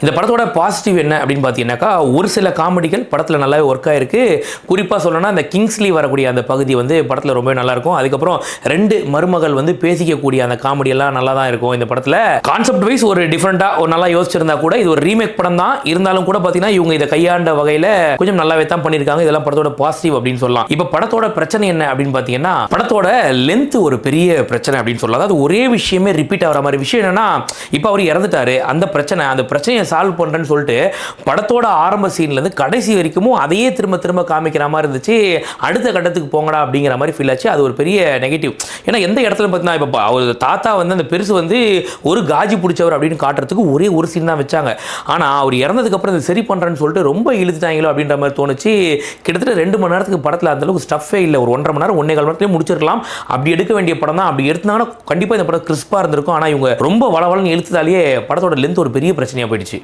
இந்த படத்தோட பாசிட்டிவ் என்ன அப்படின்னு பார்த்தீங்கன்னாக்கா, ஒரு சில காமெடிகள் படத்தில் நல்லாவே ஒர்க் ஆயிருக்கு. குறிப்பாக சொல்லணும்னா அந்த கிங்ஸ்லி வரக்கூடிய அந்த பகுதி வந்து படத்தில் ரொம்பவே நல்லா இருக்கும். அதுக்கப்புறம் 2 மருமகள் வந்து பேசிக்கக்கூடிய அந்த காமெடியெல்லாம் நல்லா தான் இருக்கும் இந்த படத்தில். கான்செப்ட் வைஸ் ஒரு டிஃப்ரெண்ட்டாக ஒரு நல்லா யோசிச்சிருந்தா கூட இது ஒரு ரீமேக் படம் தான். இருந்தாலும் கூட பார்த்தீங்கன்னா இவங்க இதை கையாண்ட வகையில் கொஞ்சம் நல்லாவே தான் பண்ணியிருக்காங்க. இதெல்லாம் படத்தோட பாசிட்டிவ் அப்படின்னு சொல்லலாம். இப்போ படத்தோட பிரச்சனை என்ன அப்படின்னு பார்த்தீங்கன்னா, படத்தோட லென்த் ஒரு பெரிய பிரச்சனை அப்படின்னு சொல்லலாம். அதாவது ஒரே விஷயமே ரிப்பீட் ஆகிற மாதிரி விஷயம் என்னன்னா, இப்போ அவர் இறந்துட்டாரு, அந்த பிரச்சனையை சால்வ் பண்ணுறேன்னு சொல்லிட்டு படத்தோட ஆரம்ப சீன்லேருந்து கடைசி வரைக்கும் அதையே திரும்ப திரும்ப காமிக்கிற மாதிரி இருந்துச்சு. அடுத்த கட்டத்துக்கு போங்கடா அப்படிங்கிற மாதிரி ஃபீல் ஆச்சு. அது ஒரு பெரிய நெகட்டிவ். ஏன்னா எந்த இடத்துல பார்த்தீங்கன்னா, இப்போ அவர் தாத்தா வந்து அந்த பெருசு வந்து ஒரு காஜி பிடிச்சவர் அப்படின்னு காட்டுறதுக்கு ஒரே ஒரு சீன் தான் வச்சாங்க. ஆனால் அவர் இறந்ததுக்கப்புறம் இதை சரி பண்ணுறேன்னு சொல்லிட்டு ரொம்ப இழுத்துட்டாங்களோ அப்படின்ற மாதிரி தோணுச்சு. கிட்டத்தட்ட 2 மணி நேரத்துக்கு படத்தில் அந்தளவுக்கு ஸ்டஃபே இல்லை. ஒரு 1.5 மணி நேரம் 1.25 மணி நேரத்துலேயே முடிச்சிருக்கலாம். அப்படி எடுக்க வேண்டிய படம் தான். அப்படி எடுத்தாங்கன்னா கண்டிப்பாக இந்த படம் கிறிஸ்பாக இருந்திருக்கும். ஆனால் இவங்க ரொம்ப வளவளன்னு இழுத்ததாலேயே படத்தோட லென்த் ஒரு பெரிய பிரச்சனையாக போயிடுச்சு.